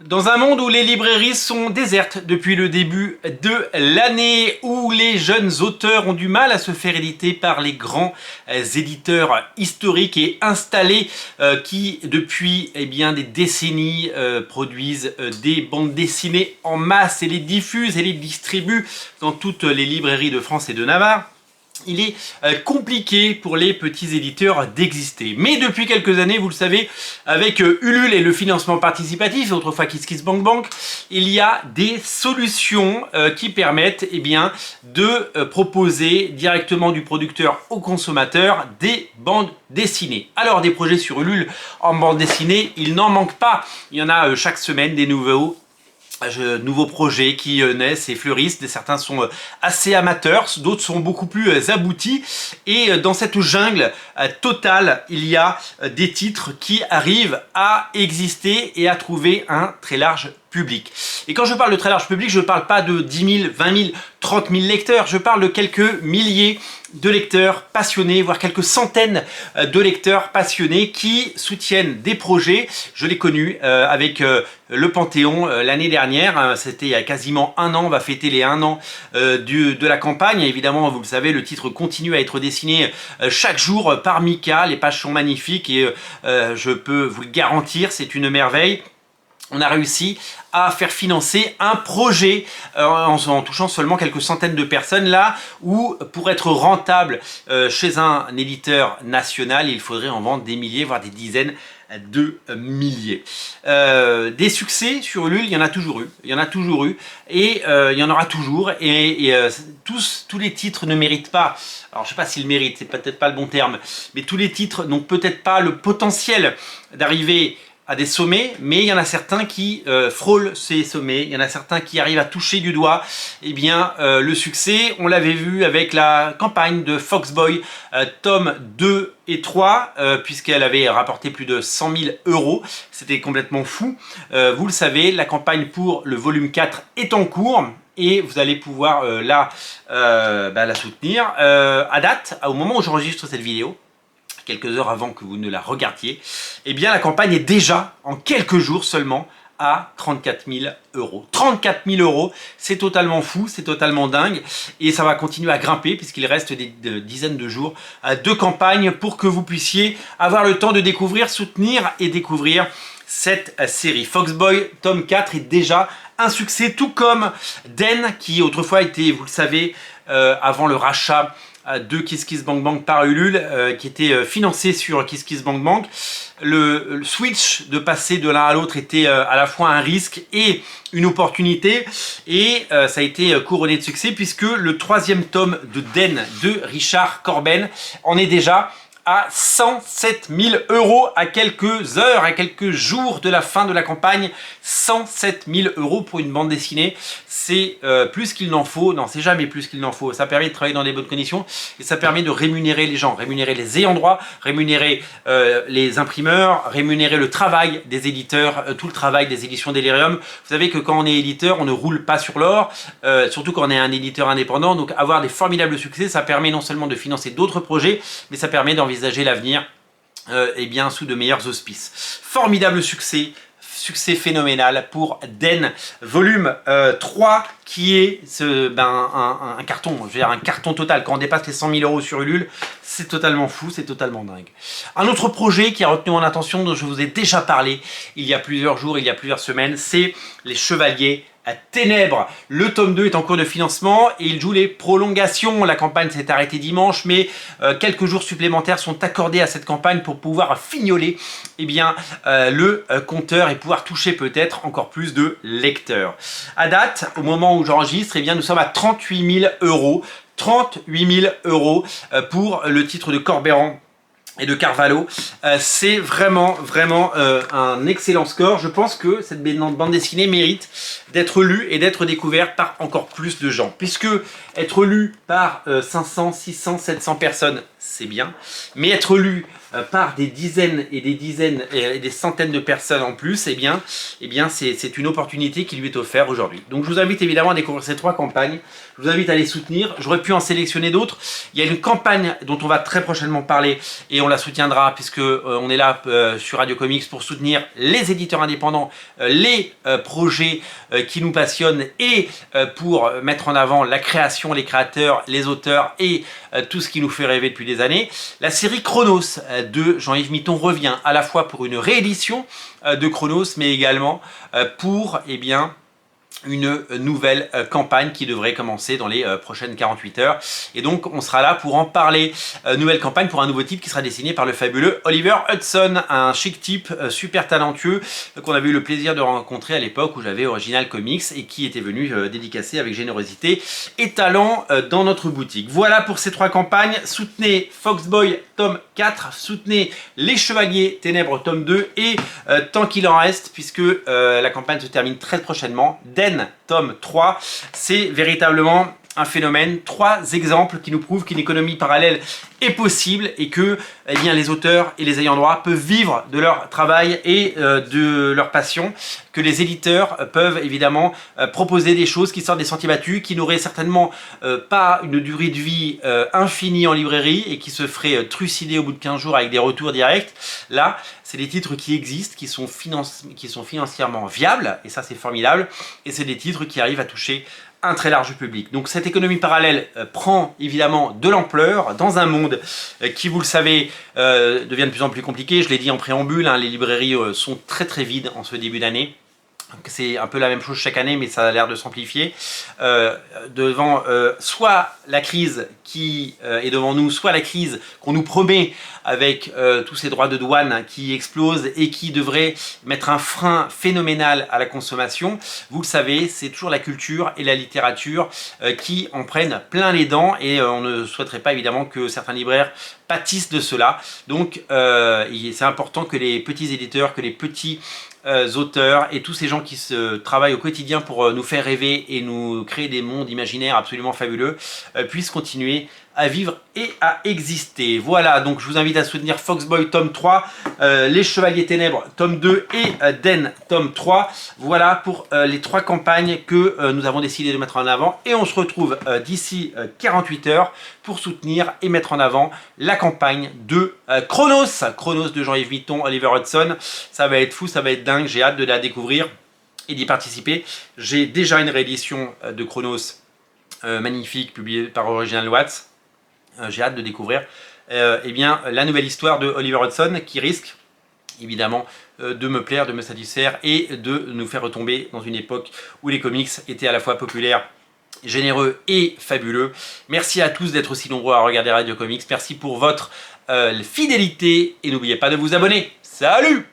Dans un monde où les librairies sont désertes depuis le début de l'année, où les jeunes auteurs ont du mal à se faire éditer par les grands éditeurs historiques et installés qui depuis des décennies produisent des bandes dessinées en masse et les diffusent et les distribuent dans toutes les librairies de France et de Navarre, il est compliqué pour les petits éditeurs d'exister. Mais depuis quelques années, vous le savez, avec Ulule et le financement participatif, autrefois KissKissBankBank, il y a des solutions qui permettent de proposer directement du producteur au consommateur des bandes dessinées. Alors des projets sur Ulule en bande dessinée, il n'en manque pas. Il y en a chaque semaine des nouveaux projets qui naissent et fleurissent. Certains sont assez amateurs, d'autres sont beaucoup plus aboutis. Et dans cette jungle totale, il y a des titres qui arrivent à exister et à trouver un très large public. Et quand je parle de très large public, je ne parle pas de 10 000, 20 000, 30 000 lecteurs, je parle de quelques milliers de lecteurs passionnés, voire quelques centaines de lecteurs passionnés qui soutiennent des projets. Je l'ai connu avec le Panthéon l'année dernière, c'était il y a quasiment un an, on va fêter les 1 an de la campagne. Évidemment, vous le savez, le titre continue à être dessiné chaque jour par Mika, les pages sont magnifiques et je peux vous le garantir, c'est une merveille. On a réussi à faire financer un projet en touchant seulement quelques centaines de personnes là où pour être rentable chez un éditeur national, il faudrait en vendre des milliers, voire des dizaines de milliers. Des succès sur Ulule, il y en a toujours eu. Il y en a toujours eu et il y en aura toujours. Et tous les titres ne méritent pas, alors je sais pas s'ils méritent, c'est peut-être pas le bon terme, mais tous les titres n'ont peut-être pas le potentiel d'arriver à des sommets, mais il y en a certains qui frôlent ces sommets, il y en a certains qui arrivent à toucher du doigt le succès. On l'avait vu avec la campagne de Foxboy, tome 2 et 3, puisqu'elle avait rapporté plus de 100 000 €. C'était complètement fou. Vous le savez, la campagne pour le volume 4 est en cours. Et vous allez pouvoir la soutenir. À date, au moment où j'enregistre cette vidéo, quelques heures avant que vous ne la regardiez, la campagne est déjà, en quelques jours seulement, à 34 000 €. 34 000 €, c'est totalement fou, c'est totalement dingue, et ça va continuer à grimper puisqu'il reste des dizaines de jours de campagne pour que vous puissiez avoir le temps de découvrir, soutenir et découvrir cette série. Foxboy, tome 4 est déjà un succès, tout comme Den, qui autrefois était, vous le savez, avant le rachat de KissKissBankBank par Ulule, qui était financé sur KissKissBankBank. Le switch de passer de l'un à l'autre était à la fois un risque et une opportunité, et ça a été couronné de succès puisque le 3e tome de Den de Richard Corben en est déjà à 107 000 € à quelques heures, à quelques jours de la fin de la campagne. 107 000 € pour une bande dessinée, c'est plus qu'il n'en faut. Non, c'est jamais plus qu'il n'en faut. Ça permet de travailler dans des bonnes conditions et ça permet de rémunérer les gens, rémunérer les ayants droit, rémunérer les imprimeurs, rémunérer le travail des éditeurs, tout le travail des éditions Delirium. Vous savez que quand on est éditeur, on ne roule pas sur l'or, surtout quand on est un éditeur indépendant. Donc avoir des formidables succès, ça permet non seulement de financer d'autres projets, mais ça permet d'envisager l'avenir sous de meilleurs auspices. Formidable succès phénoménal pour Den volume 3 qui est un carton, je veux dire un carton total. Quand on dépasse les 100 000 € sur Ulule, c'est totalement fou, c'est totalement dingue. Un autre projet qui a retenu mon attention, dont je vous ai déjà parlé il y a plusieurs jours, il y a plusieurs semaines, c'est les Chevaliers à Ténèbres. Le tome 2 est en cours de financement et il joue les prolongations. La campagne s'est arrêtée dimanche, mais quelques jours supplémentaires sont accordés à cette campagne pour pouvoir fignoler le compteur et pouvoir toucher peut-être encore plus de lecteurs. À date, au moment où j'enregistre, nous sommes à 38 000 €. 38 000 € pour le titre de Corberan et de Carvalho. C'est vraiment un excellent score. Je pense que cette bande dessinée mérite d'être lue et d'être découverte par encore plus de gens, puisque être lu par 500, 600, 700 personnes, c'est bien, mais être lu par des dizaines et des dizaines et des centaines de personnes en plus, eh bien c'est une opportunité qui lui est offerte aujourd'hui. Donc je vous invite évidemment à découvrir ces 3 campagnes. Je vous invite à les soutenir. J'aurais pu en sélectionner d'autres. Il y a une campagne dont on va très prochainement parler et on la soutiendra puisque on est là sur Radio Comics pour soutenir les éditeurs indépendants, les projets qui nous passionnent et pour mettre en avant la création, les créateurs, les auteurs et tout ce qui nous fait rêver depuis des années. La série Chronos de Jean-Yves Mitton revient à la fois pour une réédition de Chronos mais également pour une nouvelle campagne qui devrait commencer dans les prochaines 48 heures. Et donc on sera là pour en parler. Nouvelle campagne pour un nouveau type qui sera dessiné par le fabuleux Oliver Hudson, un chic type super talentueux qu'on avait eu le plaisir de rencontrer à l'époque où j'avais Original Comics et qui était venu dédicacer avec générosité et talent dans notre boutique. Voilà pour ces 3 campagnes. Soutenez Foxboy tome 4, soutenez Les Chevaliers Ténèbres tome 2 et tant qu'il en reste, puisque la campagne se termine très prochainement, tome 3, c'est véritablement un phénomène. 3 exemples qui nous prouvent qu'une économie parallèle est possible et que les auteurs et les ayants droit peuvent vivre de leur travail et de leur passion, que les éditeurs peuvent évidemment proposer des choses qui sortent des sentiers battus, qui n'auraient certainement pas une durée de vie infinie en librairie et qui se feraient trucider au bout de 15 jours avec des retours directs. Là, c'est des titres qui existent, qui sont financièrement viables, et ça c'est formidable, et c'est des titres qui arrivent à toucher un très large public. Donc cette économie parallèle prend évidemment de l'ampleur dans un monde qui, vous le savez, devient de plus en plus compliqué. Je l'ai dit en préambule, les librairies sont très très vides en ce début d'année. C'est un peu la même chose chaque année, mais ça a l'air de s'amplifier. Devant soit la crise qui est devant nous, soit la crise qu'on nous promet avec tous ces droits de douane qui explosent et qui devraient mettre un frein phénoménal à la consommation. Vous le savez, c'est toujours la culture et la littérature qui en prennent plein les dents et on ne souhaiterait pas évidemment que certains libraires pâtissent de cela. Donc c'est important que les petits éditeurs, que les petits auteurs et tous ces gens qui se travaillent au quotidien pour nous faire rêver et nous créer des mondes imaginaires absolument fabuleux puissent continuer à vivre et à exister. Voilà, donc je vous invite à soutenir Foxboy tome 3, Les Chevaliers Ténèbres tome 2 et Den tome 3. Voilà pour les 3 campagnes que nous avons décidé de mettre en avant et on se retrouve d'ici 48 heures pour soutenir et mettre en avant la campagne de Chronos de Jean-Yves Mitton, Oliver Hudson. Ça va être fou, ça va être dingue, j'ai hâte de la découvrir et d'y participer. J'ai déjà une réédition de Chronos magnifique publiée par Original Watts. J'ai hâte de découvrir la nouvelle histoire de Oliver Hudson qui risque évidemment de me plaire, de me satisfaire et de nous faire retomber dans une époque où les comics étaient à la fois populaires, généreux et fabuleux. Merci à tous d'être aussi nombreux à regarder Radio Comics. Merci pour votre fidélité et n'oubliez pas de vous abonner. Salut!